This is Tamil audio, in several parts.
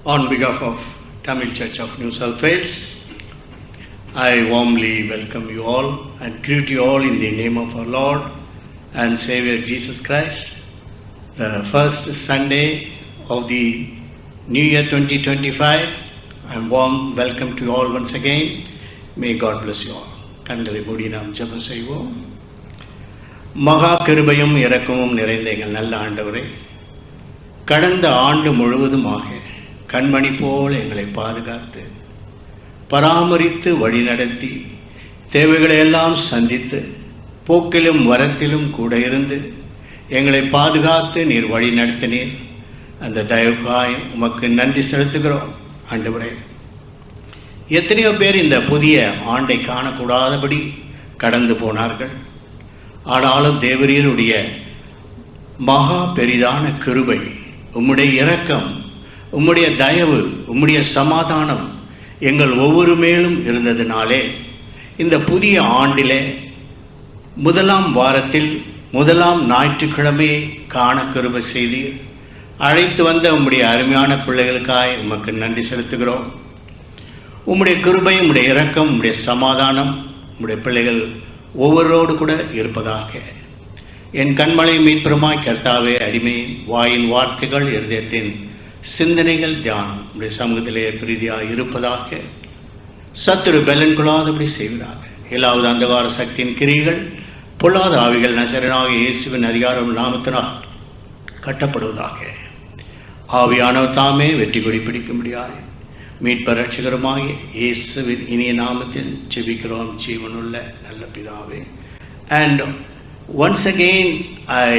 On behalf of Tamil Church of New South Wales, I warmly welcome you all and greet you all in the name of our Lord and Savior Jesus Christ, the first Sunday of the New Year 2025. And warm welcome to you all once again. May God bless you all. கண்களை மூடி நாம் ஜெபம் செய்வோம். மகா கிருபையும் இரக்கமும் நிறைந்த எங்கள் நல்ல ஆண்டவரே, கடந்த ஆண்டு முழுவதுமாக கண்மணி போல் எங்களை பாதுகாத்து பராமரித்து வழிநடத்தி தேவைகளை எல்லாம் சந்தித்து போக்கிலும் வரத்திலும் கூட இருந்து எங்களை பாதுகாத்து நீர் வழி நடத்தினீர். அந்த தயவுக்காய் உமக்கு நன்றி செலுத்துகிறோம் ஆண்டவரே. எத்தனையோ பேர் இந்த புதிய ஆண்டை காணக்கூடாதபடி கடந்து போனார்கள். ஆனாலும் தேவரீருடைய மகா பெரிதான கிருபை, உம்முடைய இரக்கம், உம்முடைய தயவு, உம்முடைய சமாதானம் எங்கள் ஒவ்வொரு மேலும் இருந்ததினாலே இந்த புதிய ஆண்டிலே முதலாம் வாரத்தில் முதலாம் ஞாயிற்றுக்கிழமையை காண கிருபை செய்தீர். அழைத்து வந்த உம்முடைய அருமையான பிள்ளைகளுக்காய் உமக்கு நன்றி செலுத்துகிறோம். உம்முடைய கிருபை, உம்முடைய இரக்கம், உம்முடைய சமாதானம் உம்முடைய பிள்ளைகள் ஒவ்வொருவரோடு கூட இருப்பதாக. என் கண்மலை மீட்பெருமாய் கர்த்தாவே, அடிமையின் வாயின் வார்த்தைகள், இருதயத்தின் சிந்தனைகள், தியானம் உடைய சமூகத்திலே பிரீதியாக இருப்பதாக. சத்துரு பலன் கொள்ளாதபடி செய்வதாக. ஏழாவது அந்தகார சக்தியின் கிரிகள், பொல்லாத ஆவிகள் நசரனாக இயேசுவின் அதிகாரம் நாமத்தினால் கட்டப்படுவதாக. ஆவியானவர் தாமே வெற்றி கொடி பிடிக்க முடியாது. மீட்பர் ரட்சகருமாக இயேசுவின் இனிய நாமத்தில் ஜெபிக்கிறோம் ஜீவனுள்ள நல்ல பிதாவே. And once again I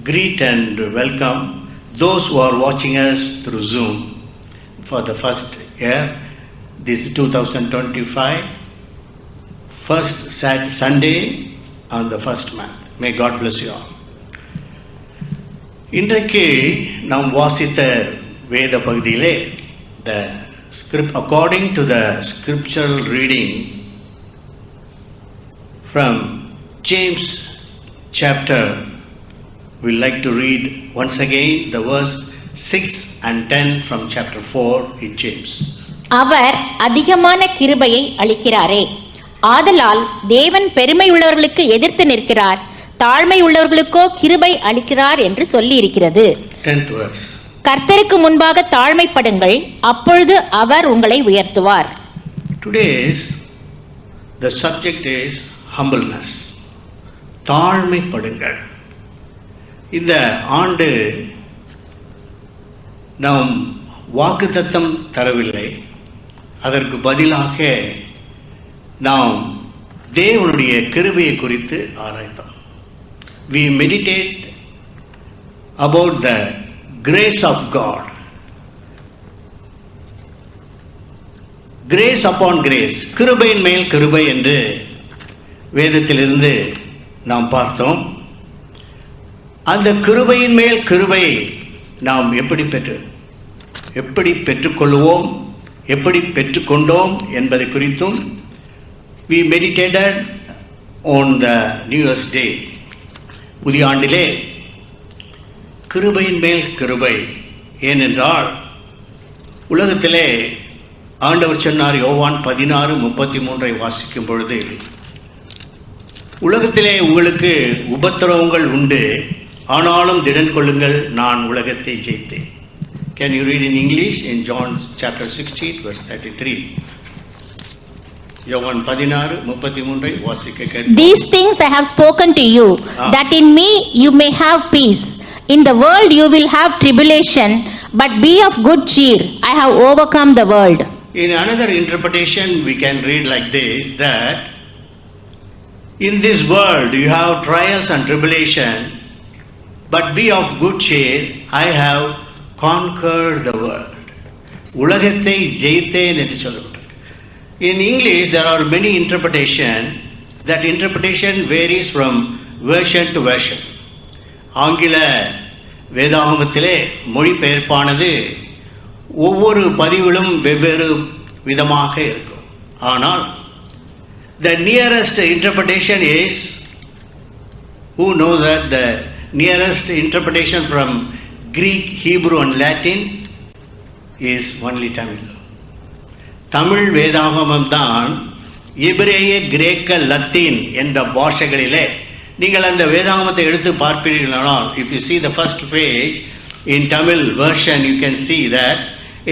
greet and welcome those who are watching us through Zoom for the first year. This is 2025, first Sunday on the first month. May God bless you all. இன்றைக்கு நாம் வாசித்த வேத பகுதியிலே the script, according to the scriptural reading from James chapter, we like to read once again the verse 6 and 10 from chapter 4 in James. அவர் அதிகமான கிருபையை அளிக்கிறாரே, ஆதலால் தேவன் பெருமை உள்ளவர்களுக்கு எதிர்த்து நிற்கிறார், தாழ்மை உள்ளவர்களுக்கோ கிருபை அளிக்கிறார் என்று சொல்லி இருக்கிறது. 10th verse. கர்த்தருக்கு முன்பாக தாழ்மைப்படுங்கள், அப்பொழுது அவர் உங்களை உயர்த்துவார். Today's the subject is humbleness. தாழ்மைப்படுங்கள். இந்த ஆண்டு நாம் வாக்குத்தத்தம் தரவில்லை. அதற்கு பதிலாக நாம் தேவனுடைய கிருபையை குறித்து ஆராய்ந்தோம். We meditate about the grace of God. Grace upon grace, கிருபையின் மேல் கிருபை என்று வேதத்திலிருந்து நாம் பார்த்தோம். அந்த கிருபையின் மேல் கிருபை நாம் எப்படி பெற்றுக்கொள்வோம், எப்படி பெற்றுக்கொண்டோம் என்பதை குறித்தும் we meditated on the New Year's Day. புதிய ஆண்டிலே கிருபையின் மேல் கிருபை. ஏனென்றால் உலகத்திலே ஆண்டவர் சொன்னார், யோவான் 16:33 வாசிக்கும் பொழுது, உலகத்திலே உங்களுக்கு உபத்திரவங்கள் உண்டு, ஆனாலும் திடன் கொள்ளுங்கள், நான் உலகத்தை ஜெயித்தேன். Can you read in English in John chapter 16 verse 33? யோவான் 16:33 வாசிக்க கேட்கிறேன். These things I have spoken to you, that in me you may have peace. In the world you will have tribulation, but be of good cheer. I have overcome the world. In another interpretation we can read like this, that in this world you have trials and tribulation, but be of good cheer. I have conquered the world. உலகத்தை ஜெயித்தேன் என்று சொல்லப்பட்டது. In English there are many interpretations. That interpretation varies from version to version. ஆங்கில வேதாகமத்திலே மொழிபெயர்ப்பானது ஒவ்வொரு பதிவிலும் வெவ்வேறு விதமாக இருக்கும். ஆனால் the nearest interpretation is Who know that the nearest interpretation from Greek, Hebrew and Latin is only Tamil. Tamil வேதாகமம் தான் எபிரேய, கிரேக்க, லத்தீன் என்ற பாஷைகளிலே நீங்கள் அந்த வேதாகமத்தை எடுத்து பார்ப்பீர்களானால், if you see the first page in Tamil version, you can see that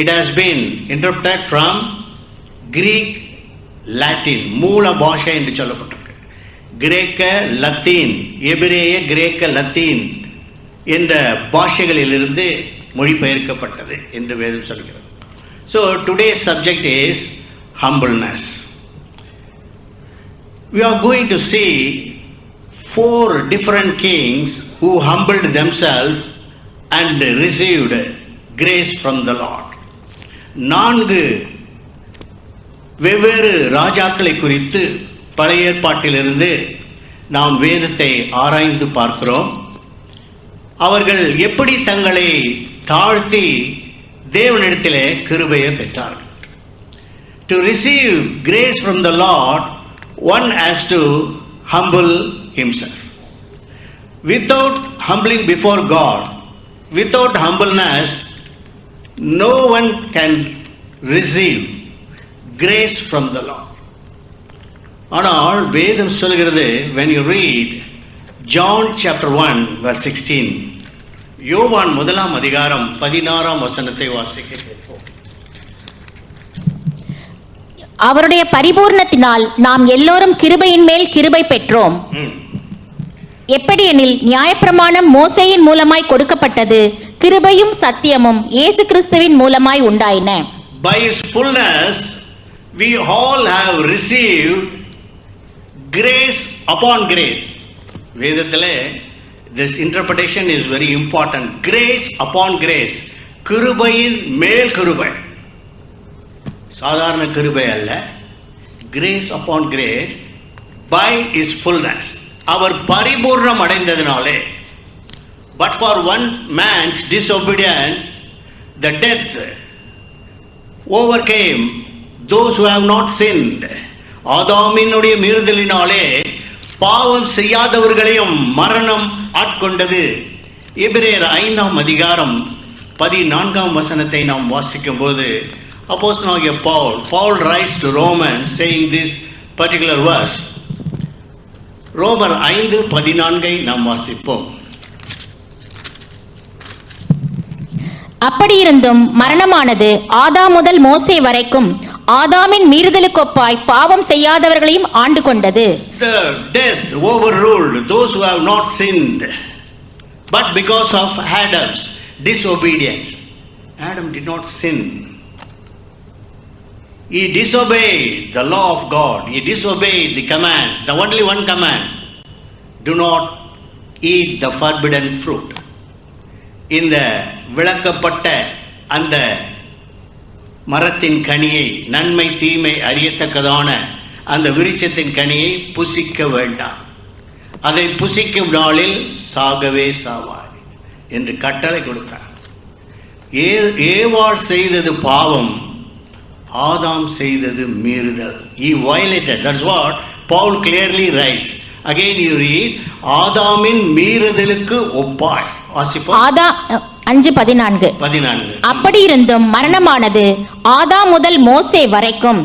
it has been interpreted from Greek, Latin, மூல பாஷை என்று சொல்லப்பட்டிருக்கு. கிரேக்க, லத்தீன், எபிரேய, கிரேக்க, லத்தீன் என்ற பாஷைகளிலிருந்து மொழிபெயர்க்கப்பட்டது என்று வேதம் சொல்கிறது. So today's subject is humbleness. We are going to see 4 different kings who humbled themselves and received grace from the Lord. 4 வெவ்வேறு ராஜாக்களை குறித்து பழைய ஏற்பாட்டிலிருந்து நாம் வேதத்தை ஆராய்ந்து பார்க்கிறோம். அவர்கள் எப்படி தங்களை தாழ்த்தி தேவனிடத்திலே கிருபையை பெற்றார்கள். To receive grace from the Lord, one has to humble himself. Without humbling before God, without humbleness, no one can receive grace from the Lord. ஆனால் வேதம் சொல்கிறது, when you read John chapter 1 verse 16, யோவான் 1 அதிகாரம் 16 வசனத்தை வாசிக்க கேட்போம். அவருடைய பரிபூர்ணத்தினால் நாம் எல்லோரும் கிருபையின் மேல் கிருபை பெற்றோம். எப்படியெனில் நியாயப்பிரமாணம் மோசேயின் மூலமாய் கொடுக்கப்பட்டது, கிருபையும் சத்தியமும் இயேசு கிறிஸ்துவின் மூலமாய் உண்டாயின. By his fullness we all have received grace upon grace. வேதத்திலே this interpretation is very important. Grace upon grace. கிருபையின் மேல் கிருபை. சாதாரண கிருபை அல்ல. Grace upon grace by his fullness. அவர் பரிபூர்ணம் அடைந்ததினாலே. But for one man's disobedience, the death overcame those who have not sinned. ஆதாமினுடைய மீறுதலினாலே பாவம் செய்யாதவர்களையும் மரணம் ஆட்கொண்டது. எபிரேயர் 5 அதிகாரம் 14 வசனத்தை நாம் வாசிக்கும் போது அப்போஸ்தலனாகிய Paul writes to Romans saying this particular verse. ரோமர் 5:14 நாம் வாசிப்போம். அப்படியிருந்தும் மரணமானது ஆதாம் முதல் மோசே வரைக்கும் ஆதாமின் மீறுதலுக்கொப்பாய் பாவம் செய்யாதவர்களையும் ஆண்டு கொண்டது. The death overruled those who have not sinned, but because of Adam's disobedience. Adam did not sin. He disobeyed the law of God. He disobeyed the command, the only one command. Do not eat the forbidden fruit. இந்த விளக்கப்பட்ட அந்த மரத்தின் கனியை, நன்மை தீமை அறியத்தக்கதான அந்த விருட்சத்தின் கனியை புசிக்க வேண்டாம், அதை புசிக்கும் நாளில் சாகவே சாவாய் என்று கட்டளை கொடுத்தார். ஏவாள் செய்தது பாவம், ஆதாம் செய்தது மீறுதல். He violated. That's what Paul clearly writes. Again you read, ஆதாமின் மீறுதலுக்கு ஒப்பாய். ஆதாம் 5:14. அப்படியிருந்தும் மரணமானது ஆதாம் முதல் மோசே வரைக்கும்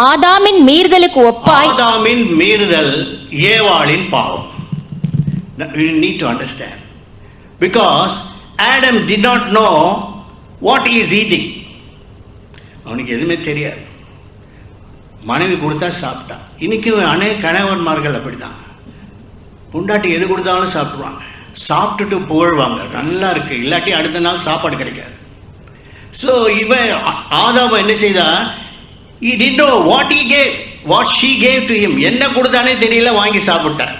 ஆதாமின் மீறுதலுக்கு ஒப்பாய். ஆதாமின் மீறுதல் ஏவாளின் பாவம். You need to understand, because Adam did not know what he is eating. அவனுக்கு எதுவுமே தெரியாது. மனைவி கொடுத்தா சாப்பிட்டா. இன்னைக்கு அநேக கணவன்மார்கள் அப்படிதான். பொண்டாட்டி எது கொடுத்தாலும் சாப்பிடுவாங்க, சாப்பிட்டுட்டு புகழ்வாங்க, நல்லா இருக்கு, இல்லாட்டி அடுத்த நாள் சாப்பாடு கிடைக்காது. ஸோ இவன் ஆதாம் என்ன செய்தா, he didn't know what he gave, what she gave to him. என்ன கொடுத்தானே தெரியல, வாங்கி சாப்பிட்டார்.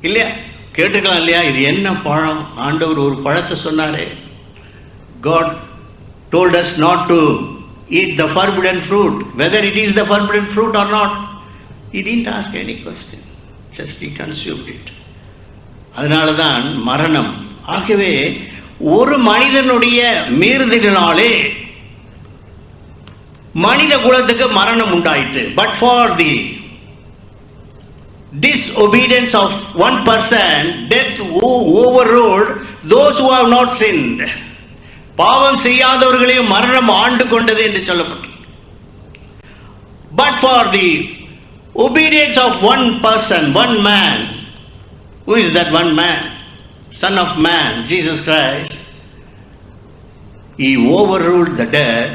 இல்லையா? கேட்டுக்கலாம் இல்லையா? இது என்ன பழம்? ஆண்டவர் ஒரு பழத்தை சொன்னாரே. God told us not to eat the forbidden fruit, whether it is the forbidden fruit or not. He didn't ask any question, just he consumed it. அதனால தான் மரணம். ஆகவே ஒரு மனிதனுடைய மீறுதலினாலே மனித குலத்துக்கு மரணம் உண்டாயிற்று. But for the disobedience of one person, death overruled those who have not sinned. பாவம் செய்யாதவர்களையும் மரணம் ஆண்டு கொண்டது என்று சொல்லப்பட்டது. But for the obedience of one person, one man, who is that one man? Son of man, Jesus Christ. He overruled the death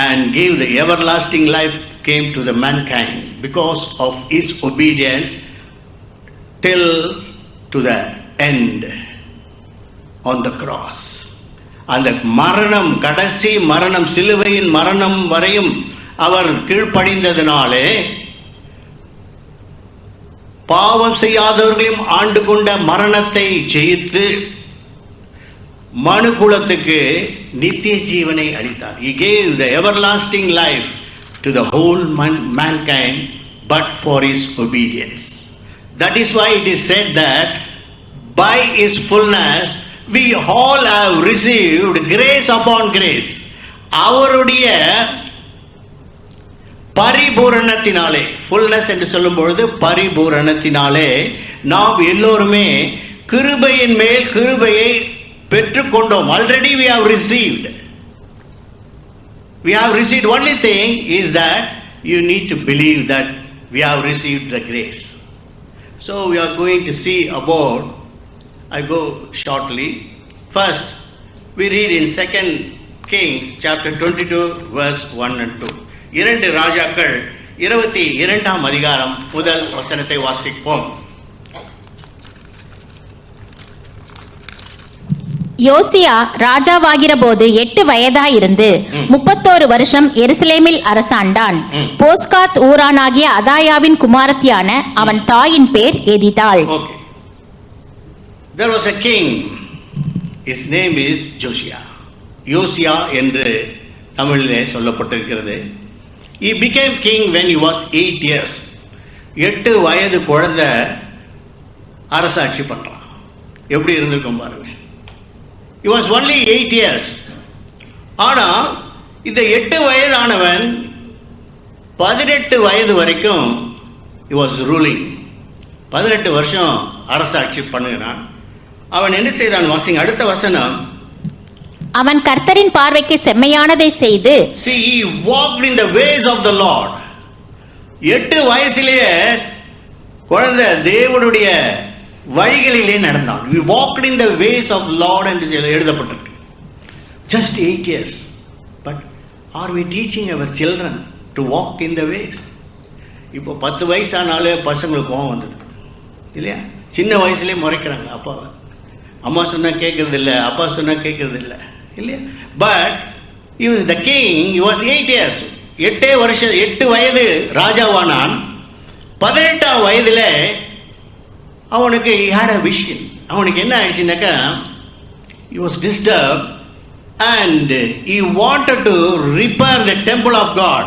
and gave the everlasting life came to the mankind because of his obedience till to the end on the cross. அந்த மரணம், கடைசி மரணம், சிலுவையின் மரணம் வரையும் அவர் கீழ்ப்படிந்ததினாலே பாவம் செய்யாதவர்களையும் ஆண்டு கொண்ட மரணத்தை ஜெயித்து மனு குலத்துக்கு நித்திய ஜீவனை அளித்தார். He gave the everlasting life to the whole mankind, but for his obedience. That is why it is said that by his fullness we all have received grace upon grace. அவருடைய பரிபூரணத்தினாலே, ஃபுல்னஸ் என்று சொல்லும் பொழுது பரிபூரணத்தினாலே நாம் எல்லோருமே கிருபையின் மேல் கிருபையை பெற்றுக்கொண்டோம். Already we have received. We have received. Only thing is that you need to believe that we have received the grace. So we are going to see about, I go shortly. First, we read in 2 Kings chapter 22 verse 1 and 2. இரண்டு ராஜாக்கள் 22ஆம் அதிகாரம் முதல் வசனத்தை வாசிப்போம். யோசியா ராஜாவாகிற போது 8 வயதாயிருந்து 31 வருஷம் எருசலேமில் அரசாண்டான். போஸ்காத் ஊரானாகிய அதாயாவின் குமாரத்தியான அவன் தாயின் பேர் எதிதாள். There was a king. His name is Josiah. யோசியா என்று தமிழிலே சொல்லப்பட்டிருக்கிறது. He became king when he was 8 years. 8 வயது குழந்தை அரசாட்சி பண்றான். எப்படி இருந்திருக்கும் பாருங்க. He was only 8 years. ஆனால் இந்த 8 வயதானவன் 18 வயது வரைக்கும் he was ruling. 18 வருஷம் அரசாட்சி பண்ணுகிறான். அவன் என்ன செய்தான் வாசிங்க அடுத்த வசனம். அவன் கர்த்தரின் பார்வைக்கு செம்மையானதை செய்து, See, he walked in the ways of the Lord. 8 வயசிலேயே குழந்தை தேவனுடைய வழிகளிலே நடந்தான். We walked in the ways of Lord என்று எழுதப்பட்டிருக்கு. Just 8 years. But are we teaching our children to walk in the ways? இப்போ 10 வயசானாலே பசங்களுக்கு கோவம் வந்தது இல்லையா? சின்ன வயசுலேயே முறைக்கிறாங்க அப்பாவை. அம்மா சொன்னால் கேட்கறது இல்லை, அப்பா சொன்னால் கேட்கறது இல்லை இல்லையா? But the king was 8 years. 8 வயது ராஜாவானான். 18ஆம் வயதில் அவனுக்கு he had a vision. அவனுக்கு என்ன ஆயிடுச்சுனாக்கா he was disturbed and he wanted to repair the temple of God.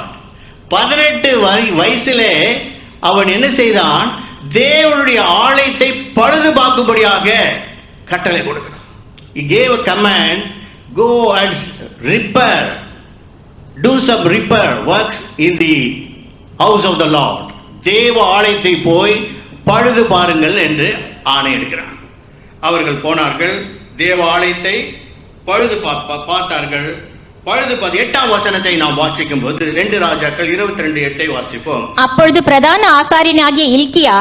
18 வயசிலே அவன் என்ன செய்தான்? தேவனுடைய ஆலயத்தை பழுதுபார்க்கும்படியாக கட்டளை கொடுக்கிறான். He gave a command, go and repair, do some repair works in the house of the Lord. தேவ ஆலயத்தை போய் பழுது பாருங்கள் என்று ஆணை எடுக்கிறான். அவர்கள் போனார்கள், தேவ ஆலயத்தை பழுது பார்த்தார்கள். பழுது 8ஆம் வசனத்தை நாம் வாசிக்கும் போது 2 ராஜாக்கள் 22:8 வாசிப்போம். அப்பொழுது பிரதான ஆசாரியனாகிய இல்கியா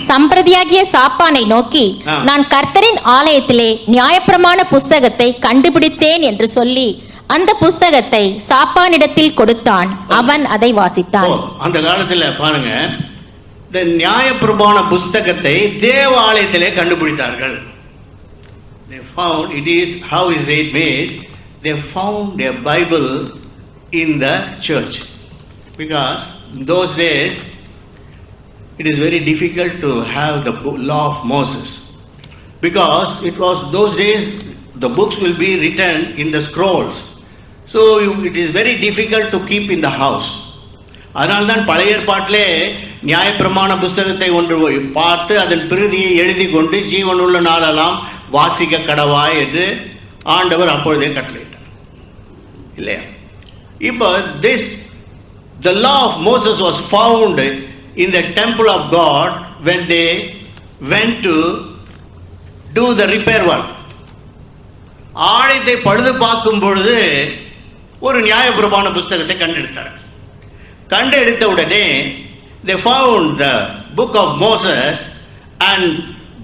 சம்பிரதியாகிய சாப்பானை நோக்கி, நான் கர்த்தரின் ஆலயத்திலே நியாயப்பிரமாண புஸ்தகத்தை கண்டுபிடித்தேன் என்று சொல்லி அந்த புஸ்தகத்தை சாப்பானிடத்தில் கொடுத்தான். அவன் அதை வாசித்தான். அந்த காலத்துல பாருங்க, இந்த நியாயப்பிரமாண புஸ்தகத்தை தேவ ஆலயத்திலே கண்டுபிடித்தார்கள். They found, it is how is it made? They found a Bible in the church, because in those days it is very difficult to have the law of Moses, because it was those days the books will be written in the scrolls, so it is very difficult to keep in the house. அதனால்தான் பழைய ஏற்பாட்டிலே நியாயப்பிரமாண புஸ்தகத்தை ஒன்று பார்த்து அதன் பிரதியை எழுதி கொண்டு ஜீவனுள்ள நாளெல்லாம் வாசிக்க கடவாய் என்று ஆண்டவர் அப்பொழுதே கட்டளையிட்டார் இல்லையா? இப்போ the law of Moses was found in the temple of God when they went to do the repair work. ஆலயத்தை பழுது பார்க்கும் பொழுது ஒரு நியாயப்பிரமாண புஸ்தகத்தை கண்டெடுத்தார்கள். கண்டெடுத்த உடனே they found the book of Moses and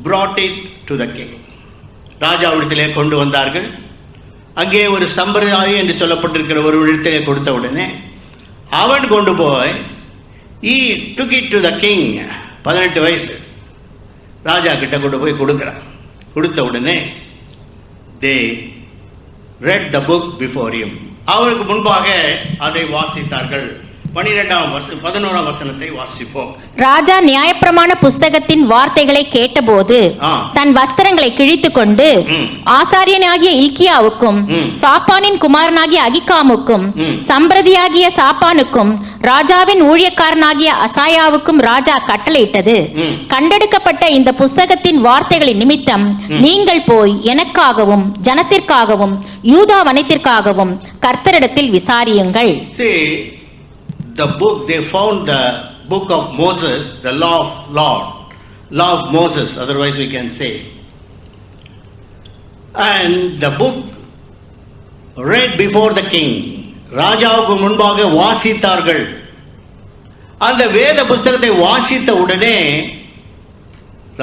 brought it to the king. ராஜாவிடத்திலே கொண்டு வந்தார்கள். அங்கே ஒரு சம்பிரதாயம் என்று சொல்லப்பட்டிருக்கிற ஒரு இடத்திலே கொடுத்த உடனே அவன் கொண்டு போய் he took it to the king. 18 வயசு ராஜா கிட்ட கொண்டு போய் கொடுக்குறான். கொடுத்த உடனே they read the book before him. அவருக்கு முன்பாக அதை வாசித்தார்கள். 11ஆம் வசனத்தை வாசிப்போம். ராஜா நியாயப்பிரமாண புஸ்தகத்தின் வார்த்தைகளை கேட்டபோது தன் வஸ்திரங்களை கிழித்துக் கொண்டு ஆசாரியனாகிய இல்கியாவுக்கும் சாப்பானின் குமாரனாகிய அகிகாமுக்கும் சம்பிரதியாகிய சாப்பானுக்கும் ராஜாவின் ஊழியக்காரனாகிய அசாயாவுக்கும் ராஜா கட்டளையிட்டது, கண்டெடுக்கப்பட்ட இந்த புஸ்தகத்தின் வார்த்தைகளின் நிமித்தம் நீங்கள் போய் எனக்காகவும் ஜனத்திற்காகவும் யூதா வனத்திற்காகவும் கர்த்தரிடத்தில் விசாரியுங்கள். The book, they found the book of Moses, the law of Lord, law of Moses, otherwise we can say. And the book read before the king. ராஜாவுக்கு முன்பாக வாசித்தார்கள். அந்த வேத புஸ்தகத்தை வாசித்த உடனே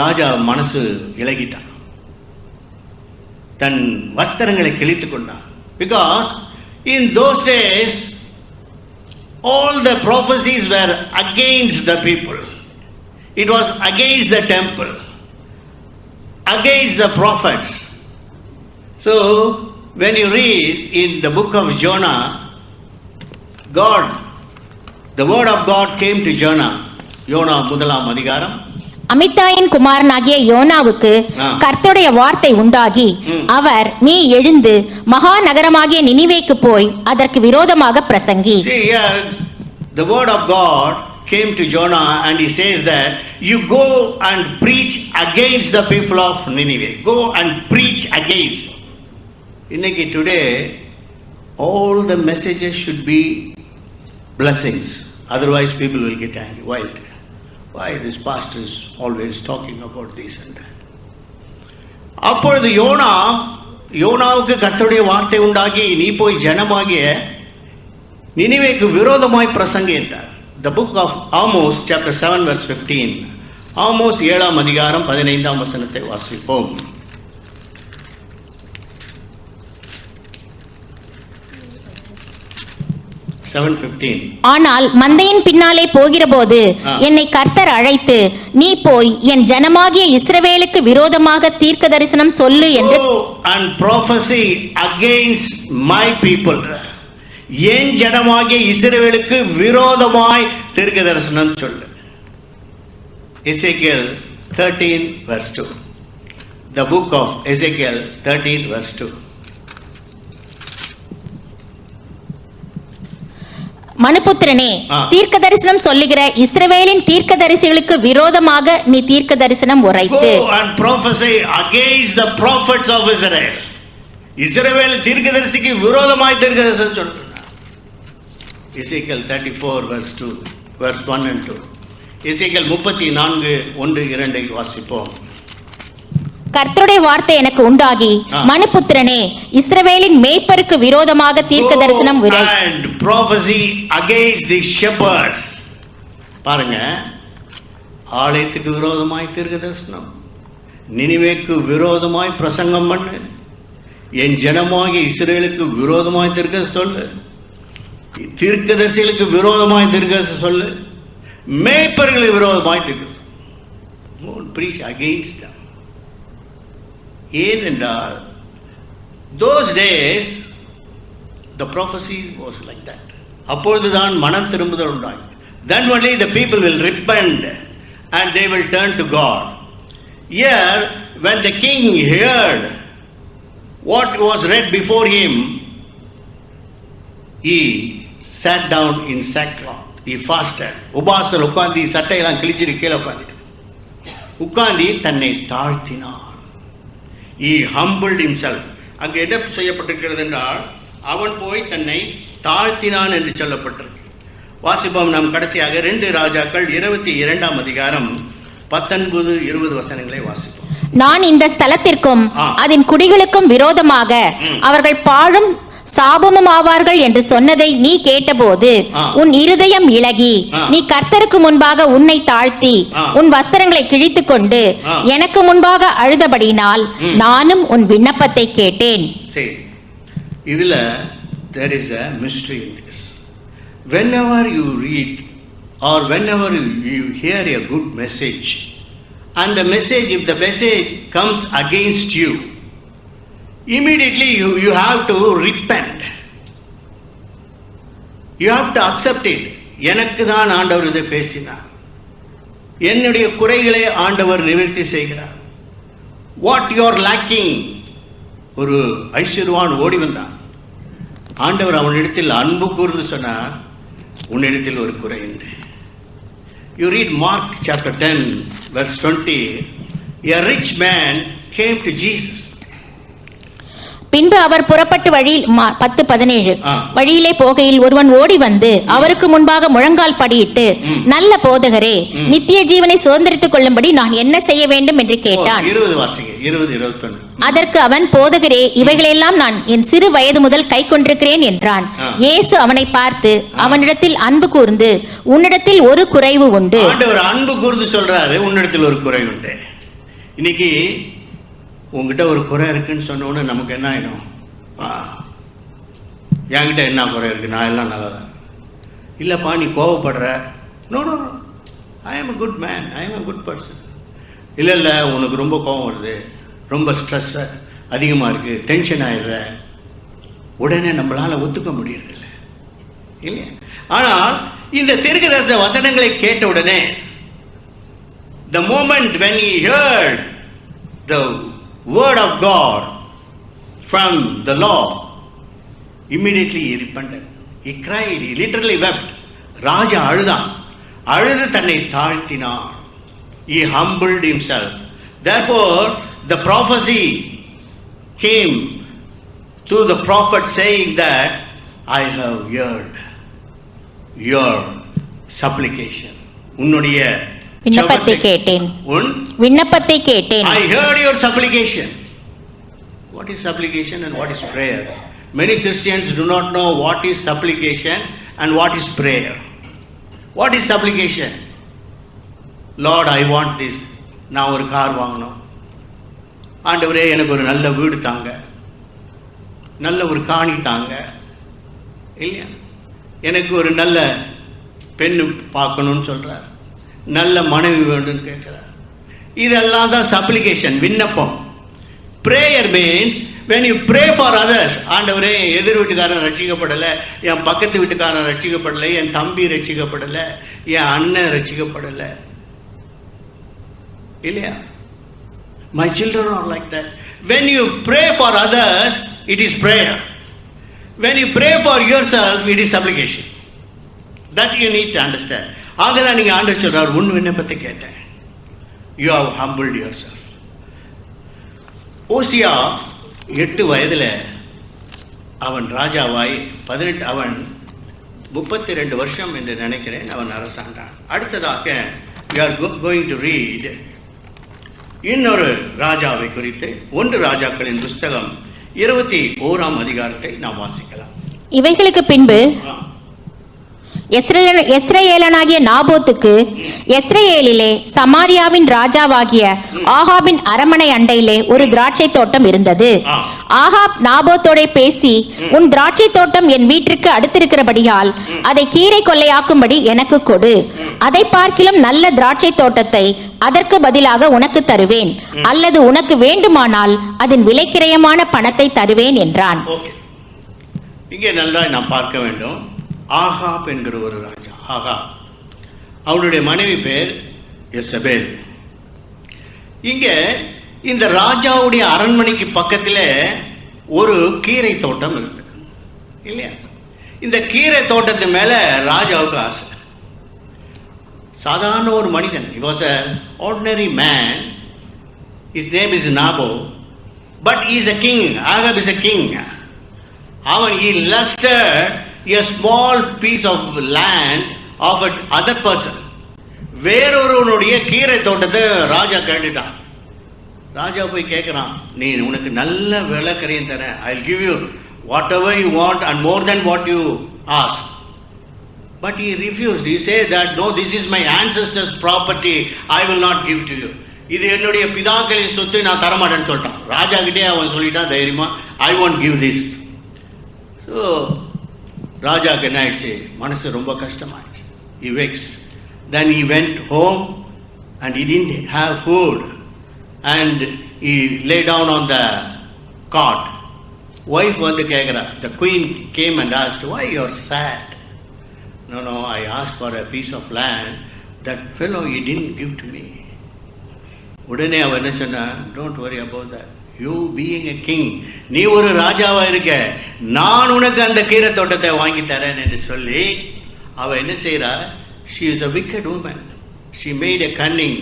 ராஜா மனசு இலகிட்டான். தன் வஸ்திரங்களை கிழித்துக் கொண்டான். Because in those days all the prophecies were against the people. It was against the temple, against the prophets. So when you read in the book of Jonah, God, the word of God came to Jonah. யோனா 1ஆம் அதிகாரம். அமித்தாயின் குமாரனாகிய யோனாவுக்கு கர்த்தருடைய வார்த்தை உண்டாகி அவர், நீ எழுந்து மகா நகரமாகிய நினிவேக்கு போய் அதற்கு விரோதமாக பிரசங்கி. See here, the word of God came to Jonah and he says that you go and preach against the people of Nineveh. Go and preach against. இன்னைக்கு today all the messages should be blessings, otherwise people will get angry. Why this pastor is always talking about this and that. அப்பொழுது யோனாவுக்கு கர்த்தருடைய வார்த்தை உண்டாகி, நீ போய் ஜனமாகிய நினிவேக்கு விரோதமாய் பிரசங்கி என்றார். The book of Amos chapter 7 verse 15. Amos 7ஆம் அதிகாரம் 15ஆம் வசனத்தை வாசிப்போம். ஆனால் மந்தையின் பின்னாலே போகிறபோது என்னை கர்த்தர் அழைத்து, நீ போய் என் ஜனமாகிய இஸ்ரவேலுக்கு விரோதமாக தீர்க்க தரிசனம் சொல்லு என்று. And prophesy against my people. என் ஜனமாகிய இஸ்ரவேலுக்கு விரோதமாய் தீர்க்க தரிசனம் சொல்லு. Ezekiel 13 verse 2. The book of Ezekiel 13 verse 2. மனுபுத்திரனே, தீர்க்க தரிசனம் சொல்லுகிற இஸ்ரவேலின் தீர்க்க தரிசிகளுக்கு விரோதமாக நீ தீர்க்க தரிசனம் உரைத்து. Go and prophesy against the prophets of Israel. இஸ்ரவேல் தீர்க்க தரிசிக்கு விரோதமாய் தீர்க்க தரிசனம் சொல்லு. Ezekiel 34 verse 2, verse 1 and 2. Ezekiel 34 1 2 வாசிப்போம். கர்த்தருடைய வார்த்தை எனக்கு உண்டாகி, மனுபுத்திரனே, இஸ்ரவேலின் மேய்ப்பருக்கு விரோதமாக தீர்க்க தரிசனம் உரை. And prophecy against the shepherds. பாருங்க, ஆலயத்துக்கு விரோதமாய் தீர்க்க தரிசனம், நினிவேக்கு விரோதமாய் பிரசங்கம் பண்ணு, என் ஜனமாகிய இஸ்ரவேலுக்கு விரோதமாய் தீர்க்க சொல்லு, தீர்க்கதரிசிகளுக்கு விரோதமாய் தீர்க்க சொல்லு, மேய்ப்பர்களுக்கு விரோதமாய் தீர்க்க. Preach against them. ஏனென்றால் those days the prophecy was like that. அப்பொழுதுதான் மனம் திரும்புதல் உண்டாகும். Then only the people will repent and they will turn to God. Here when the king heard what was read before him, he sat down in sackcloth. He fasted. உபாசல் உட்கார்ந்து சட்டையெல்லாம் கிழிச்சிட்டு கீழே உட்கார்ந்து தன்னை தாழ்த்தினார். He humbled himself. அங்கே என்ன செய்யப்பட்டிருக்கிறது என்றால், அவன் போய் தன்னை தாழ்த்தினான் என்று சொல்லப்பட்டிருக்கு. வாசிப்போம் நாம் கடைசியாக 2 ராஜாக்கள் 22ஆம் அதிகாரம் 19, 20 வசனங்களை வாசிப்போம். நான் இந்த ஸ்தலத்திற்கும் அதன் குடிகளுக்கும் விரோதமாக அவர்கள் பாழும் சாபமும் ஆவார்கள் என்று சொன்னதை நீ கேட்டபோது உன் இருதயம் இளகி நீ கர்த்தருக்கு முன்பாக உன்னை தாழ்த்தி உன் வஸ்திரங்களை கிழித்துக் கொண்டு எனக்கு முன்பாக அழுதபடினால் நானும் உன் விண்ணப்பத்தை கேட்டேன். இதுல there is a mystery in this. Whenever you read or whenever you hear a good message, and the message, if the message comes against you, immediately you have to repent. You have to accept it. எனக்கு தான் ஆண்டவர் இதை பேசினார், என்னுடைய குறைகளை ஆண்டவர் நிவர்த்தி செய்கிறார். What you are lacking. ஒரு ஐஸ்வர்யவான் ஓடி வந்தான், ஆண்டவர் அவனிடத்தில் அன்பு கூர்ந்து சொன்னார், உன்னிடத்தில் ஒரு குறை உண்டு. You read Mark chapter 10 verse 20. A rich man came to Jesus. பின்பு அவர் புறப்பட்டு வழியில் 10:17 வழியிலே போகையில் ஒருவன் ஓடி வந்து அவருக்கு முன்பாக முழங்கால் படியிட்டு, நல்ல போதகரே, நித்திய ஜீவனை சுதந்திரித்துக் கொள்ளும்படி நான் என்ன செய்ய வேண்டும் என்று கேட்டான். 20:21. அதற்கு அவன், போதகரே, இவைகளெல்லாம் நான் என் சிறு வயது முதல் கை கொண்டிருக்கிறேன் என்றான். இயேசு அவனை பார்த்து அவனிடத்தில் அன்பு கூர்ந்து, உன்னிடத்தில் ஒரு குறைவு உண்டு. ஆண்டவர் அன்பு கூர்ந்து சொல்றாரு, உன்னிடத்தில் ஒரு குறை உண்டு. இன்னைக்கு உங்ககிட்ட ஒரு குறை இருக்குன்னு சொன்னோன்னு நமக்கு என்ன ஆயிடும்? என்கிட்ட என்ன குறை இருக்கு, நான் எல்லாம் நல்லதான். இல்லைப்பா, நீ கோவப்படுற. நோ நோ நோ, ஐ ஆம் அ குட் மேன், ஐ ஆம் அ குட் பர்சன். இல்லை உனக்கு ரொம்ப கோவம் வருது, ரொம்ப ஸ்ட்ரெஸ் அதிகமாக இருக்கு, டென்ஷன் ஆயிடுற, உடனே நம்மளால ஒத்துக்க முடியறதில்ல இல்லையா? ஆனால் இந்த தீர்க்கதரிசன வசனங்களை கேட்ட உடனே, the moment when he heard the word of God from the law, immediately he repented. He cried, he literally wept. ராஜா அழுதான், அழுது தன்னை தாழ்த்தினான். He humbled himself. Therefore the prophecy came through the prophet saying that I have heard your supplication. உன்னுடைய விண்ணப்பத்தை கேட்டேன், விண்ணப்பத்தை கேட்டேன். I heard your supplication. What is supplication and what is prayer? Many Christians do not know what is supplication and what is prayer. What is supplication? Lord, I want this. நான் ஒரு கார் வாங்கணும். ஆண்டவரே, எனக்கு ஒரு நல்ல வீடு தாங்க, நல்ல ஒரு காணி தாங்க, இல்லையா? எனக்கு ஒரு நல்ல பெண்ணு பார்க்கணும்னு சொல்றார், நல்ல மனைவி வேண்டும்னு கேட்கிறார். இதெல்லாம் தான் சப்ளிகேஷன், விண்ணப்பம். Prayer means when you pray for others. ஆண்டவரே, எதிர் வீட்டுக்காரன் ரட்சிக்கப்படலை, என் பக்கத்து வீட்டுக்காரன் ரட்சிக்கப்படலை, என் தம்பி ரட்சிக்கப்படலை, என் அண்ணன் ரட்சிக்கப்படலை, இல்லையா? My children are like that. When you pray for others, it is prayer. When you pray for yourself, it is supplication. That you need to understand. ஆகதான் நீங்க ஆண்டவர் சொல்றார், உன் விண்ணப்பத்தை கேட்டேன். You have humbled yourself. ஓசியா 8 வயதுல அவன் ராஜாவாய் 18 அவன் 32 வருஷம் என்று நினைக்கிறேன் அவன் அரசாண்டான். அடுத்ததாக we are going to read இன்னொரு ராஜாவை குறித்து 1 ராஜாக்களின் புஸ்தகம் 21ஆம் அதிகாரத்தை நாம் வாசிக்கலாம். இவைகளுக்கு பின்பு யெஸ்ரயேலனாகிய நாபோத்துக்கு யெஸ்ரயேலிலே சமாரியாவின் ராஜாவாகிய ஆகாபின் அரமனை அண்டையிலே ஒரு திராட்சை தோட்டம் இருந்தது. ஆகாப் நாபோத்தோட பேசி, உன் திராட்சை தோட்டம் என் வீட்டிற்கு அடுத்திருக்கிறபடியால் அதை கீரை கொள்ளையாக்கும்படி எனக்கு கொடு, அதை பார்க்கிலும் நல்ல திராட்சை தோட்டத்தை அதற்கு பதிலாக உனக்கு தருவேன், அல்லது உனக்கு வேண்டுமானால் அதன் விலைக்கிரயமான பணத்தை தருவேன் என்றான். இங்கே நல்லா நாம் பார்க்க வேண்டும். ஆகாப் என்கிற ஒரு ராஜா. ஆகாப், அவனுடைய மனைவி பேர் யெசபேல். இங்கே இந்த ராஜாவுடைய அரண்மனைக்கு பக்கத்தில் ஒரு கீரை தோட்டம் இருக்கு இல்லையா? இந்த கீரை தோட்டத்து மேல ராஜாவுக்கு ஆசை. சாதாரண ஒரு மனிதன், he was an ordinary man, his name is Nabo, but he is a king. Ahab is a king. அவன் he lusted a small piece of land of another person, வேறொருவனுடைய கீரை தோட்டத்தை ராஜா கேட்டுட்டான். ராஜா போய் கேட்குறான், நீ உனக்கு நல்ல விலைக்கரையும் தரேன், I will give you what ever you want and more then what you ask. But he refused. He said that, no, this is my ancestors' property, I will not give to you. இது என்னுடைய பிதாக்களின் சொத்து, நான் தரமாட்டேன்னு சொல்லிட்டான். ராஜா கிட்டே அவன் சொல்லிட்டான் தைரியமா, I won't give this. So ராஜாக்கு என்ன ஆயிடுச்சு, மனசு ரொம்ப கஷ்டமாயிடுச்சு. He vexed. Then he went home and he didn't have food and he lay down on the cot. Wife வந்து கேட்கிறா, the queen came and asked, why you are sad? No, I asked for a piece of land, that fellow he didn't give to me. உடனே அவ என்ன சொன்னா, don't worry about that, you being a king, நீ ஒரு ராஜாவா இருக்க, நான் உனக்கு அந்த கீரை தோட்டத்தை வாங்கி தரேன் என்று சொல்லி அவ என்ன செய்றா, she is a wicked woman, she made a cunning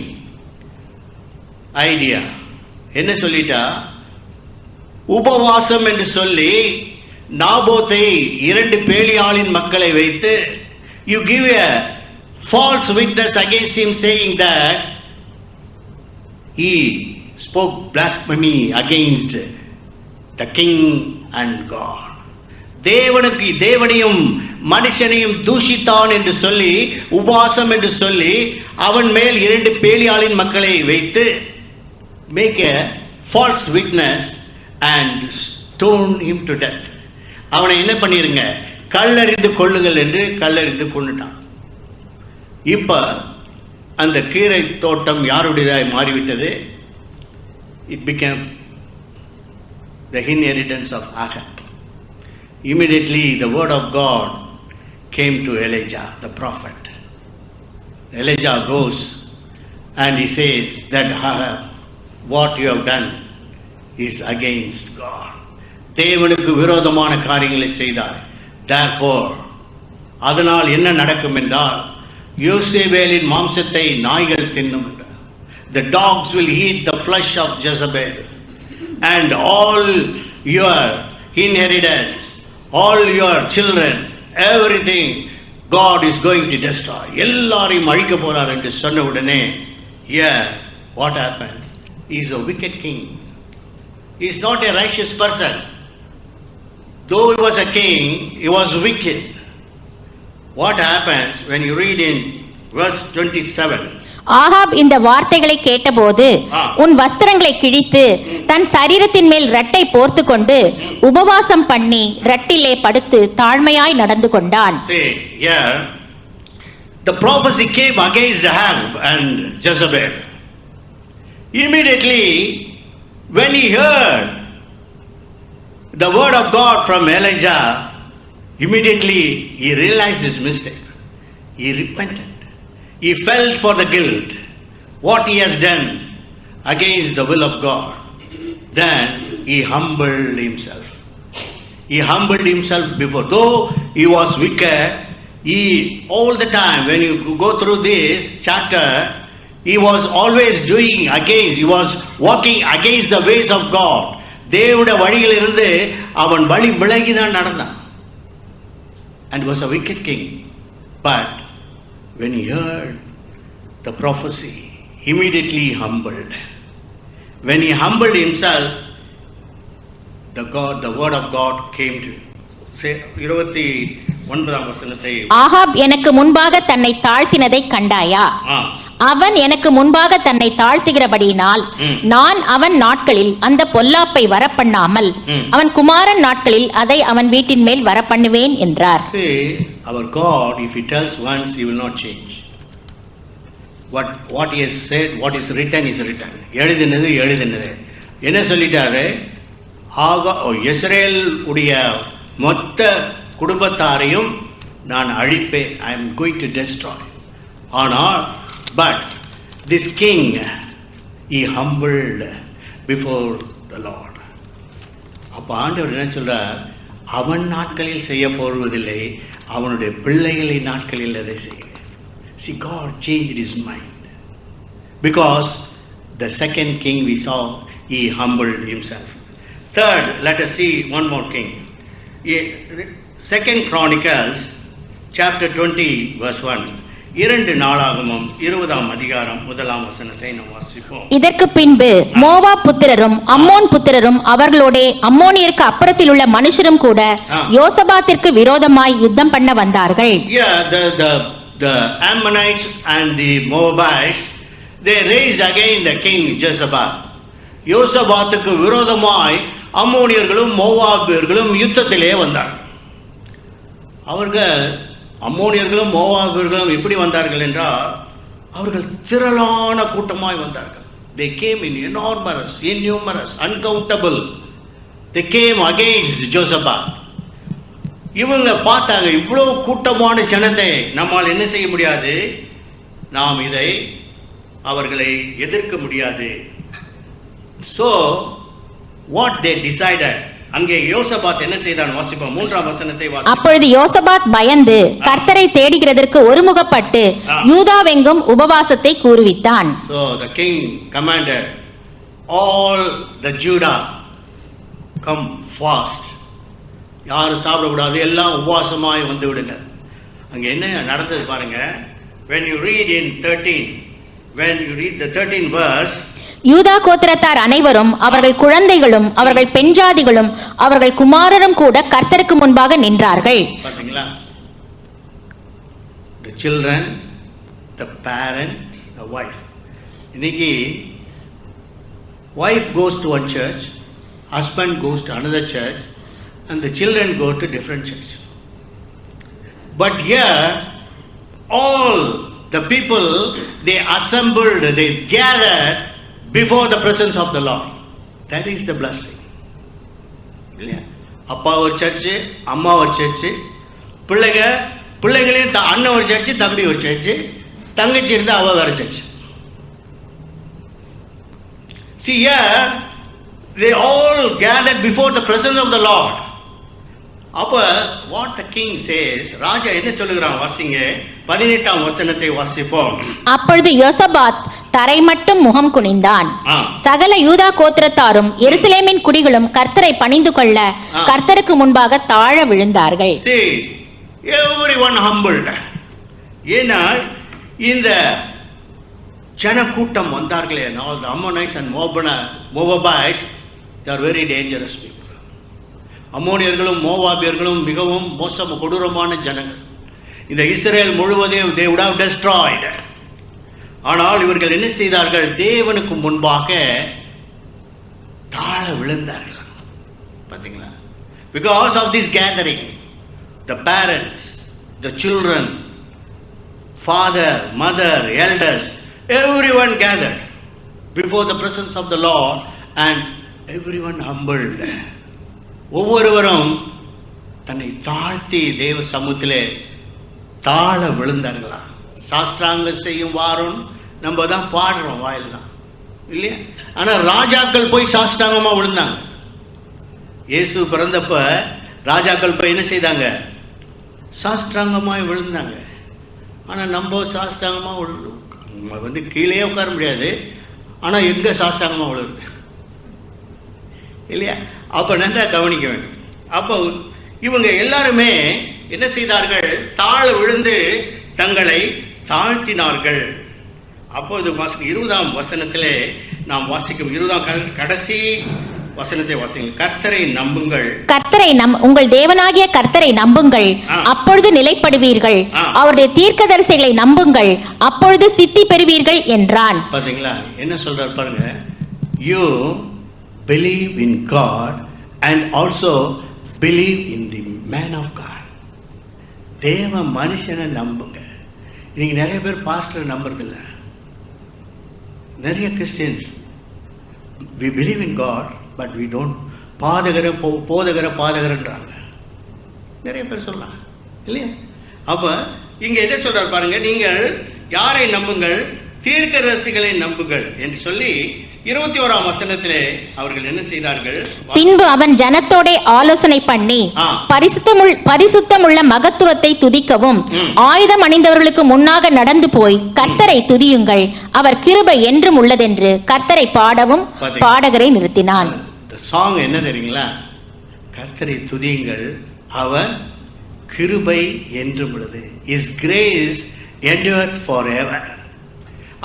idea. என்ன சொல்லிட்டா, உபவாசம் என்று சொல்லி நாபோத்தை 2 பேலியாளின் மக்களை வைத்து, you give a false witness against him saying that he spoke blasphemy against the king and God. தேவனையும் மனுஷனையும் தூஷித்தான் என்று சொல்லி, உபவாசம் என்று சொல்லி அவன் மேல் 2 பேலியாளின் மக்களை வைத்து make a false witness and stone him to death. அவனை என்ன பண்ணிருங்க, கல்லறிந்து கொள்ளுங்கள் என்று கல்லறிந்து கொண்டுட்டான். இப்ப அந்த கீரை தோட்டம் யாருடையதாய் மாறிவிட்டது? It became the inheritance of Ahab. Immediately the word of God came to Elijah the prophet. Elijah goes and he says that Ahab, what you have done is against God. தேவனுக்கு விரோதமான காரியங்களை செய்தார். Therefore, அதனால் என்ன நடக்கும் என்றால், யோசேபேலின் மாம்சத்தை நாய்கள் தின்னும். The dogs will eat the flesh of Jezebel, and all your inheritance, all your children, everything God is going to destroy. எல்லாரையும் அழிக்க போறார் என்று சொன்ன உடனே, yeah, what happens? He is a wicked king. He is not a righteous person. Though he was a king, he was wicked. What happens when you read in verse 27? Ahab இந்த வார்த்தைகளை கேட்டபோது உன் வஸ்திரங்களை கிழித்து தன் சரீரத்தின் மேல் இரட்டை போர்த்து கொண்டு உபவாசம் பண்ணி இரட்டிலே படுத்து தாழ்மையாய் நடந்து கொண்டான். See, here the prophecy came against Ahab and Jezebel. Immediately when he heard the word of God from Elijah, immediately he realized his mistake. He repented. He felt for the guilt, what he has done against the will of God. Then he humbled himself. He humbled himself before. Though he was wicked, he all the time, when you go through this chapter, he was always doing against, he was walking against the ways of God. தேவனுடைய வழியில் இருந்து அவன் வழி விலகிதான் நடந்தான். And was a wicked king. But when he heard the prophecy, immediately he humbled. When he humbled himself, the word of God came to him. Say 29 வசனத்தை, ஆகாப் எனக்கு முன்பாக தன்னை தாழ்த்தினதை கண்டாயா? அவன் எனக்கு முன்பாக தன்னை தாழ்த்துகிறபடியினால் நான் அவன் நாட்களில் அந்த பொல்லாப்பை வரப்பண்ணாமல் அவன் குமாரன் நாட்களில் அதை அவன் வீட்டின் மேல் வரப்பண்ணுவேன் என்றார். See, our God, if he tells once, he will not change. What he has said, what is written is written. எழுதினது எழுதினது. என்ன சொல்லிட்டாரு? இஸ்ரேல் உடைய மொத்த குடும்பத்தாரையும் நான் அழிப்பேன். I am going to destroy. ஆனால் but this king, he humbled before the Lord. அப்ப ஆண்டவர் என்ன சொல்றார்? அவன் நாட்களில் செய்ய போவதில்லை, அவனுடைய பிள்ளைகளின் நாட்களில் அதை செய்ய. See, God changed his mind. Because the second king we saw, he humbled himself. Third, let us see one more king. Second Chronicles chapter 20 verse 1. 2 நாளாகமம் 20ஆம் அதிகாரம் 1ஆம் வசனத்தை நாம் வாசிப்போம். இதற்கு பின்பு மோவாப் புத்திரரும் அம்மோன் புத்திரரும் அவர்களோடே அம்மோனியருக்கு அப்புறத்தில் உள்ள மனுஷரும் கூட யோசபாத்திற்கு விரோதமாய் யுத்தம் பண்ண வந்தார்கள். The Ammonites and the Moabites, they raised again the king Jezebel. யோசபாத்துக்கு விரோதமாய் அம்மோனியர்களும் மோவாபியர்களும் யுத்தத்திலே வந்தார்கள். அவர்கள் அம்மோனியர்களும் மோவாபியர்களும் எப்படி வந்தார்கள் என்றால், அவர்கள் திரளான கூட்டமாய் வந்தார்கள். They came in enormous, innumerous, uncountable. They came against Jezebel. இவங்க பார்த்தாங்க, இவ்வளவு கூட்டமான ஜனத்தை நம்மால் என்ன செய்ய முடியாது, நாம் இதை அவர்களை எதிர்க்க முடியாது. So what they decided, அங்கே யோசபாத் என்ன செய்தான் வாசிப்போம். 3ஆம் வசனத்தை வாசிப்போம். அப்பொழுது யோசபாத் பயந்து கர்த்தரை தேடுகிறதற்கு ஒருமுகப்பட்டு யூதாவெங்கும் உபவாசத்தை கூறுவித்தான். So the king commanded all the Judah, come fast. யாரும் சாப்பிடக்கூடாது, எல்லாம் உபவாசமாய் வந்து விடுங்க. அங்கே என்ன நடந்தது பாருங்க. When you read the 13th verse, யூதா கோத்திரத்தார் அனைவரும் அவர்கள் குழந்தைகளும் அவர்கள் பெண்ஜாதிகளும் அவர்கள் குமாரரும் கூட கர்த்தருக்கு முன்பாக நின்றார்கள். பாத்தீங்களா? The children, the parents, the wife. இன்னைக்கு wife goes to one church, husband goes to another church, and the children go to different church. But here all the people, they assembled, they gathered before the presence of the Lord. That is the blessing. இல்லையா? அப்பா ஒரு சர்ச்சு, அம்மா ஒரு சர்ச்சு, பிள்ளைங்களையும் அண்ணன் ஒரு சர்ச்சு, தம்பி ஒரு சர்ச்சு, தங்கச்சி இருந்தா அவ வேற church. See here, they all gathered before the presence of the Lord. அப்ப what the king says, ராஜா என்ன சொல்லுகிறான் வாசிங்க. 18ஆம் வசனத்தை வாசிப்போம். அப்பொழுது யோசபாத் தரை மட்டும் முகம் குனிந்தான். சகல யூதா கோத்திரத்தாரும் எருசலேமின் குடிகளும் கர்த்தரை பணிந்து கொள்ள கர்த்தருக்கு முன்பாக தாழ விழுந்தார்கள். See, everyone humbled. ஏன்னா இந்த ஜனக்கூட்டம் வந்தார்களே, all the Ammonites and Moabites, they are very dangerous people. அம்மோனியர்களும் மோவாபியர்களும் மிகவும் கொடூரமான ஜனங்கள். இந்த இஸ்ரேல் முழுவதையும் they would have destroyed. ஆனால் இவர்கள் என்ன செய்தார்கள், தேவனுக்கு முன்பாக தாழ விழுந்தார்கள். பாத்தீங்களா? Because of this gathering, the parents, the children, father, mother, elders, everyone gathered before the presence of the Lord and everyone humbled. ஒவ்வொருவரும் தன்னை தாழ்த்தி தேவ சமூகத்திலே தாழ விழுந்தார்களா. சாஸ்திராங்க செய்யும் வாரம் நம்ம தான் பாடுறோம் வாயிலாம் இல்லையா, ஆனா ராஜாக்கள் போய் சாஸ்திராங்கமா விழுந்தாங்க. இயேசு பிறந்தப்ப ராஜாக்கள் போய் என்ன செய்தாங்க, சாஸ்திராங்கமாய் விழுந்தாங்க. ஆனா நம்ம சாஸ்திராங்கமா வந்து கீழே உட்கார முடியாது, ஆனா எங்க சாஸ்திராங்கமா விழுது இல்லையா. அப்ப நன்றா கவனிக்க வேண்டும். அப்போ இவங்க எல்லாருமே என்ன செய்தார்கள், தாழ விழுந்து தங்களை தாழ்த்தினார்கள். அப்போது 20ஆம் வசனத்திலே நாம் வாசிக்கும் 20ஆம் கடைசி வசனத்தை வாசிக்கும். கர்த்தரை நம்புங்கள், உங்கள் தேவனாகிய கர்த்தரை நம்புங்கள், அப்பொழுது நிலைப்படுவீர்கள். அவருடைய தீர்க்கதரிசிகளை நம்புங்கள், அப்பொழுது சித்தி பெறுவீர்கள் என்றான். பாத்தீங்களா என்ன சொல்றார் பாருங்க. You believe in God and also believe in the man of God. தேவ மனுஷனை நம்புங்க. இன்னைக்கு நிறைய பேர் பாஸ்டர் நம்புறதில்ல. நிறைய Christians we believe in God but we don't, போதகரன்றாங்க நிறைய பேர் சொல்லலாம் இல்லையா. அப்ப இங்க என்ன சொல்றாரு பாருங்க, நீங்கள் யாரை நம்புங்கள், தீர்க்கதரிசிகளை நம்புங்கள் என்று சொல்லி 21ஆம் வசனத்திலே அவர்கள் என்ன செய்தார்கள். பின்பு அவன் ஜனத்தோட ஆலோசனை பண்ணி பரிசுத்தமுள்ள மகத்துவத்தை துதிக்கவும் ஆயுதம் அணிந்தவர்களுக்கு முன்னாக நடந்து போய் கர்த்தரை துதியுங்கள், அவர் கிருபை என்றும் உள்ளதென்று கர்த்தரை பாடவும் பாடகரை நிறுத்தினான். சாங் என்ன தெரியுங்களா, கர்த்தரை துதியுங்கள், அவர் கிருபை என்றும் உள்ளது. His grace endureth forever.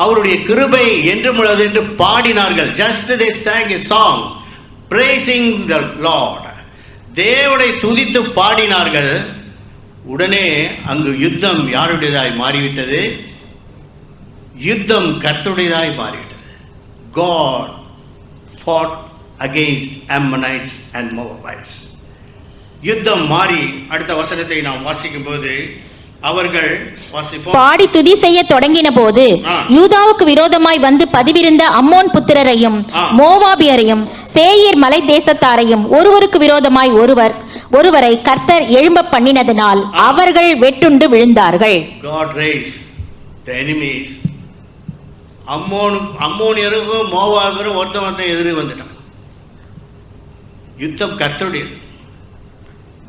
அவருடைய கிருபை என்றும் உள்ளது என்று பாடினார்கள். Just they sang a song praising the Lord. தேவனை துதித்து பாடினார்கள். உடனே அங்கு யுத்தம் யாருடையதாய் மாறிவிட்டது? யுத்தம் கர்த்தருடையதாய் மாறிவிட்டது. God fought against Ammonites and Moabites. யுத்தம் மாறி அடுத்த வசனத்தை நாம் வாசிக்கும் போது அவர்கள் பாடி துதி செய்ய தொடங்கின போது யூதாவுக்கு விரோதமாய் வந்து பதிவிருந்த அம்மோன் புத்திரரையும் மோவாபியரையும் சேயீர் மலை தேசத்தாரையும் ஒருவருக்கு விரோதமாய் ஒருவரை கர்த்தர் எழும்ப பண்ணினதினால் அவர்கள் வெட்டுண்டு விழுந்தார்கள். God raised the enemies. அம்மோனியருக்கும் மோவாபியரும் ஒருத்தன் எதிரி வந்துட்டான். யுத்தம் கர்த்தருடையது.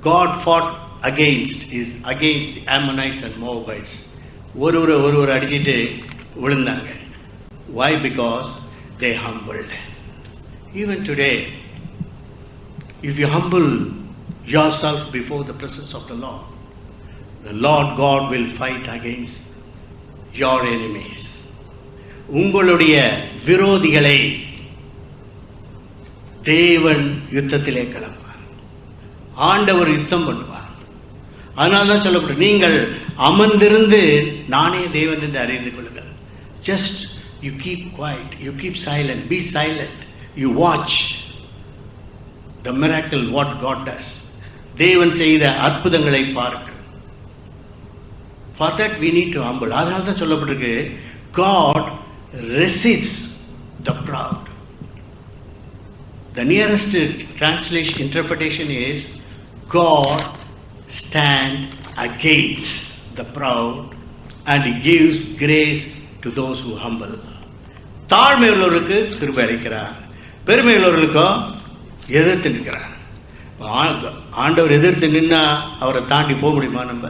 God fought against the Ammonites and Moabites. ஒருவர் அடிச்சிட்டு விழுந்தாங்க. Why? Because they humbled. Even today, if you humble yourself before the presence of the Lord God will fight against your enemies. உங்களுடைய விரோதிகளை தேவன் யுத்தத்திலே கலப்பார். ஆண்டவர் யுத்தம் பண்ணுவார். அதனால தான் சொல்லப்படும், நீங்கள் அமர்ந்திருந்து நானே தேவன் என்று அறிந்து கொள்ளுங்கள். Just you keep quiet, you keep silent, be silent, you watch the miracle what God does. தேவன் செய்த அற்புதங்களை பாருங்கள். For that we need to humble. அதனால தான் சொல்லப்பட்டிருக்கு, God resists the proud. The nearest translation interpretation is God stand against the proud and he gives grace to those who humble. தாழ்மை உள்ளவருக்கு கிருபை அளிக்கிறார், பெருமை உள்ளவர்களுக்கோ எதிர்த்து நிற்கிறார். ஆண்டவர் எதிர்த்து நின்னா அவரை தாண்டி போக முடியுமா? நம்ம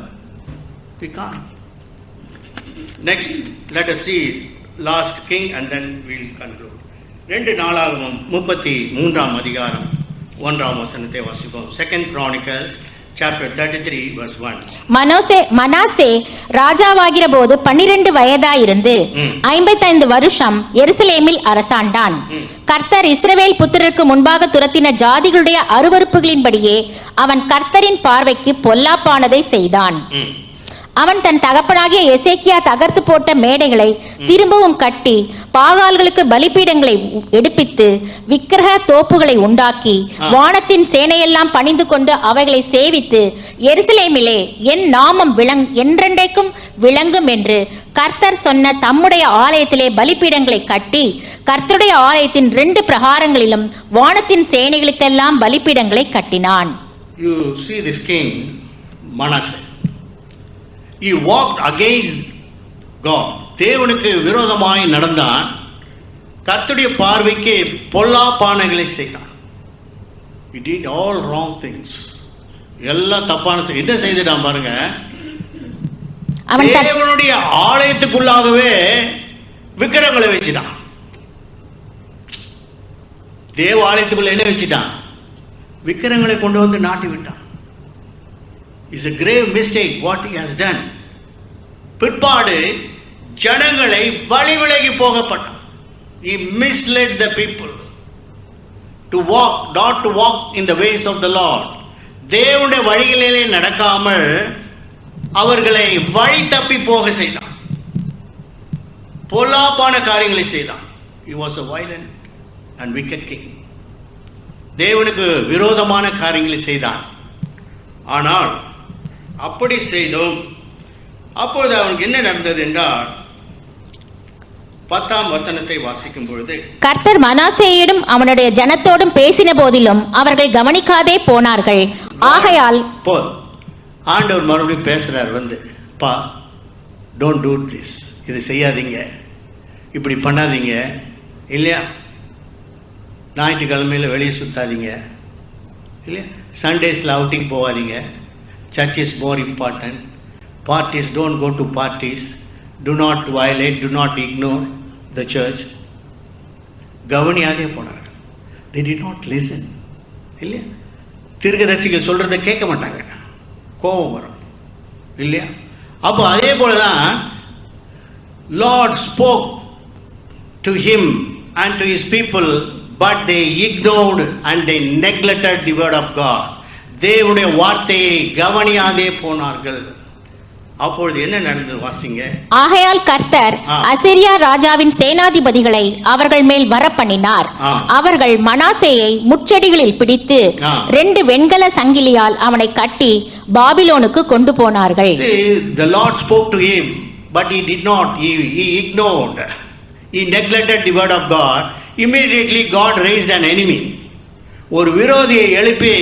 we can't. Next, let us see last king and then we'll conclude. 2 நாளாகமம் 33ஆம் அதிகாரம் 1ஆம் வசனத்தை வாசிப்போம். 2 Chronicles chapter 33 verse 1. மனாசே ராஜாவாகிற போது 12 வயதாயிருந்து 55 வருஷம் எருசலேமில் அரசாண்டான். கர்த்தர் இஸ்ரவேல் புத்திரருக்கு முன்பாக துரத்தின ஜாதிகளுடைய அருவருப்புகளின்படியே அவன் கர்த்தரின் பார்வைக்கு பொல்லாப்பானதை செய்தான். அவன் தன் தகப்பனாகிய எசேக்கியா தகர்த்து போட்ட மேடைகளை திரும்பவும் கட்டி பாகால்களுக்கு பலிபீடங்களை எடுப்பித்து விக்கிரக தோப்புகளை உண்டாக்கி வானத்தின் சேனையெல்லாம் பணிந்து கொண்டு அவைகளை சேவித்து எருசலேமிலே என் நாமம் என்றென்றைக்கும் விளங்கும் என்று கர்த்தர் சொன்ன தம்முடைய ஆலயத்திலே பலிபீடங்களை கட்டி கர்த்தருடைய ஆலயத்தின் 2 பிரகாரங்களிலும் வானத்தின் சேனைகளுக்கெல்லாம் பலிபீடங்களை கட்டினான். You see this king Manasseh. He walked against God. தேவனுக்கு விரோதமாய் நடந்தான். கர்த்தருடைய பார்வைக்கு பொல்லாப்பானங்களை செய்தான். He did all wrong things. எல்லாம் தப்பான என்ன செய்துட்டான் பாருங்க. தேவனுடைய ஆலயத்துக்குள்ளாகவே விக்கிரகங்களை வச்சுட்டான். தேவ ஆலயத்துக்குள்ள என்ன வச்சுட்டான்? விக்கிரகங்களை கொண்டு வந்து நாட்டி விட்டான். It's a grave mistake what he has done. பிற்பாடு ஜனங்களை வழி விலகி போகப்பட்டான். He misled the people to walk, not to walk in the ways of the Lord. தேவனுடைய வழிகளிலே நடக்காமல் அவர்களை வழி தப்பி போக செய்தான். பொல்லாப்பான காரியங்களை செய்தான். He was a violent and wicked king. தேவனுக்கு விரோதமான காரியங்களை செய்தான். ஆனால் அப்படி செய்தோம். அப்பொழுது அவனுக்கு என்ன நடந்தது என்றால் 10ஆம் வசனத்தை வாசிக்கும் பொழுது, கர்த்தர் மனாசேயோடும் அவனுடைய ஜனத்தோடும் பேசின போதிலும் அவர்கள் கவனிக்காதே போனார்கள். ஆகையால் ஆண்டவர் மறுபடியும் பேசுறார் வந்து, பா டோன்ட் டூ திஸ், இது செய்யாதீங்க, இப்படி பண்ணாதீங்க இல்லையா, ஞாயிற்றுக்கிழமையில் வெளியே சுத்தாதீங்க இல்லையா, சண்டேஸில் அவுட்டிங் போகாதீங்க, church is more important, parties, don't go to parties, do not violate, do not ignore the church. கவனியாதே போனார்கள். They did not listen. இல்லையா, தீர்க்கதரிசிகள் சொல்கிறத கேட்க மாட்டாங்க, கோபம் வரும் இல்லையா. அப்போ அதே போல தான் Lord spoke to him and to his people, but they ignored and they neglected the word of God. தேவனுடைய வார்த்தையை கவனியாதே போனார்கள். அப்பொழுது என்ன நடந்தது வாசிங்க. ஆகையால் கர்த்தர் அசீரியா ராஜாவின் சேனாதிபதிகளை அவர்கள் மேல் வரப்பண்ணினார். அவர்கள் மனாசேயை முட்செடிகளில் பிடித்து 2 வெண்கல சங்கிலியால் அவனை கட்டி பாபிலோனுக்கு கொண்டு போனார்கள். The Lord spoke to him, but he did not. He ignored. He neglected the word of God. Immediately God raised an enemy. ஒரு விரோதியை எழுப்பி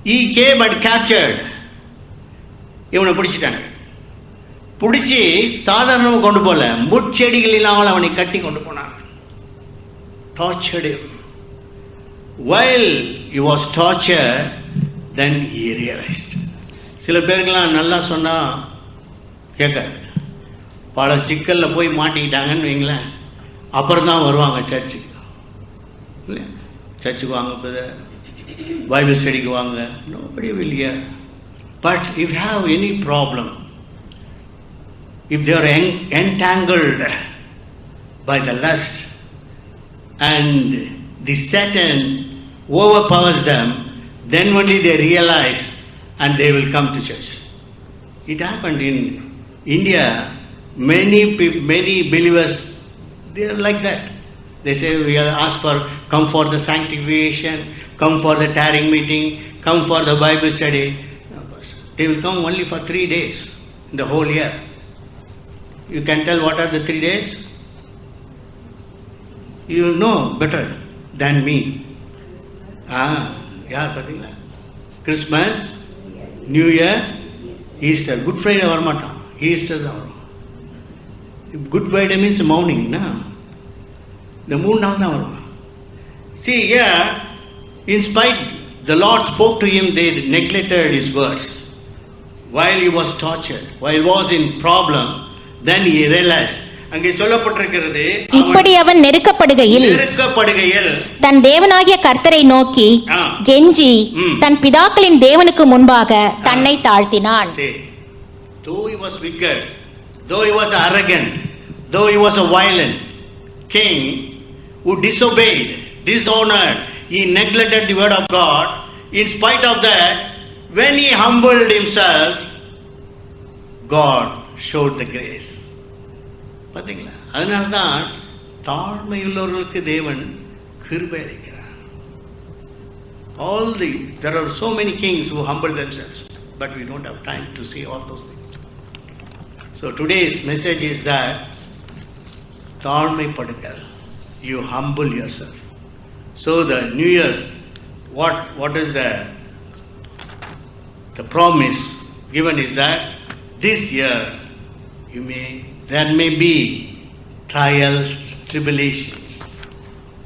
he came and captured. இவனை பிடிச்சிட்டாங்க. பிடிச்சி சாதாரணமாக கொண்டு போகல, முட்செடிகளினால் அவனை கட்டி கொண்டு போனாங்க. Tortured him. While he was tortured, then he realized. சில பேருக்கெல்லாம் நல்லா சொன்னால் கேட்காது. பல சிக்கலில் போய் மாட்டிக்கிட்டாங்கன்னு வைங்களேன், அப்புறம் தான் வருவாங்க சர்ச்சுக்கு. இல்லை, சர்ச்சுக்கு வாங்க, பைபிள் ஸ்டடிக்கு வாங்க. nobody will hear. But if you have any problem, if they are entangled by the lust and the Satan overpowers them, then only they realize and they will come to church. It happened in India. Many believers, they are like that. They say, we ask for, come for the sanctification, come for the tarrying meeting, come for the Bible study. They will come only for 3 days in the whole year. You can tell what are the 3 days? You know better than me. யார் பார்த்தீங்களா? Christmas, new year, Easter. Good Friday வரமாட்டான், ஈஸ்டர் தான் வரும். குட் ஃப்ரைடே மீன்ஸ் மார்னிங்னா இந்த 3 நாள் தான் வரும். See here, in spite the Lord spoke to him, they neglected his words. While he was tortured, while he was in problem, then he realized. அங்கே சொல்லப்பட்டிருக்கிறது, இப்படி அவன் நெருக்கப்படுகையில் தன் தேவனாகிய கர்த்தரை நோக்கி கெஞ்சி தன் பிதாக்களின் தேவனுக்கு முன்பாக தன்னை தாழ்த்தினான். Though he was wicked, though he was arrogant, though he was a violent king who disobeyed, dishonored, he neglected the word of God. In spite of that, when he humbled himself, God showed the grace. பார்த்தீங்களா? அதனால தான் தாழ்மையுள்ளவர்களுக்கு தேவன் கிருபை அளிக்கிறார். There are so many kings who humble themselves, but we don't have time to see all those things. So today's message is that தாழ்மைப்படுங்கள். You humble yourself. So the New Year's, what is the promise given is that this year there may be trials, tribulations.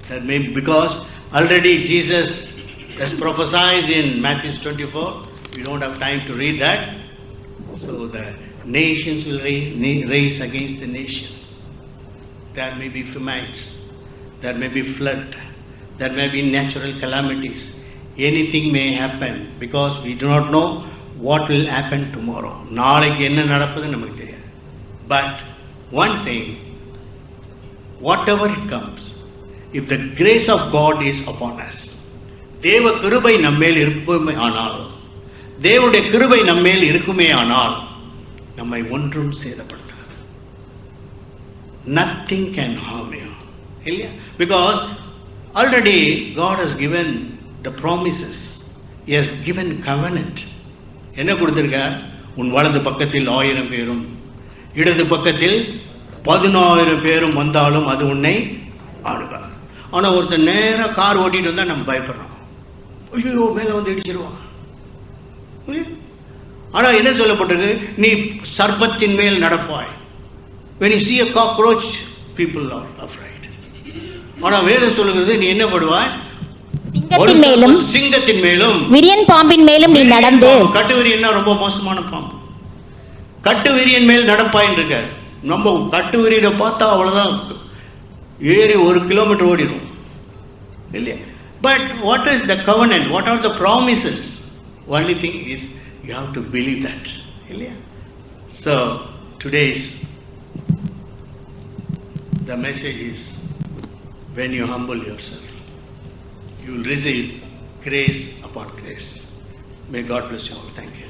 That may, because already Jesus has prophesied in Matthew 24. We don't have time to read that. So the nations will race against the nations. There may be famines. There may be flood. There may be natural calamities. Anything may happen because we do not know what will happen tomorrow. நாளைக்கு என்ன நடப்பது நமக்கு தெரியாது. But one thing, whatever it comes, if the grace of God is upon us, தேவ கிருபை நம்மேல் இருக்குமே ஆனால், தேவனுடைய கிருபை நம்மேல் இருக்குமே ஆனால், நம்மை ஒன்றும் சேதப்படுத்தாது. Nothing can harm you. இல்லையா? Because already God has given the promises. He has given covenant. என்ன கொடுத்திருக்கார்? உன் வலது பக்கத்தில் 1000 பேரும் இடது பக்கத்தில் 11000 பேரும் வந்தாலும் அது உன்னை ஆளுகாது. ஆனால் ஒருத்தர் நேராக கார் ஓட்டிட்டு வந்தால் நம்ம பயப்படுறோம். ஐயோ மேலே வந்து இடிச்சிருவான். ஆனால் என்ன சொல்லப்பட்டிருக்கு? நீ சர்ப்பத்தின் மேல் நடப்பாய். When you see a cockroach, people are afraid. ஆனால் வேதம் சொல்லுகிறது, நீ என்ன பண்ணுவாய்? சிங்கத்தின் மேலும் விரியன் பாம்பின் மேலும் நீ நடந்து. கட்டுவிரியன்னா ரொம்ப மோசமான பாம்பு. கட்டுவிரியன் மேல் நடப்பாயின்னு இருக்காரு. நம்ம கட்டுவிரியனை பார்த்தா அவ்வளோதான், ஏறி 1 கிலோமீட்டர் ஓடிடும் இல்லையா? But what is the covenant? What are the promises? Only thing is you have to believe that இல்லையா? So today's The message is, when you humble yourself, you will receive grace upon grace. May God bless you all. Thank you.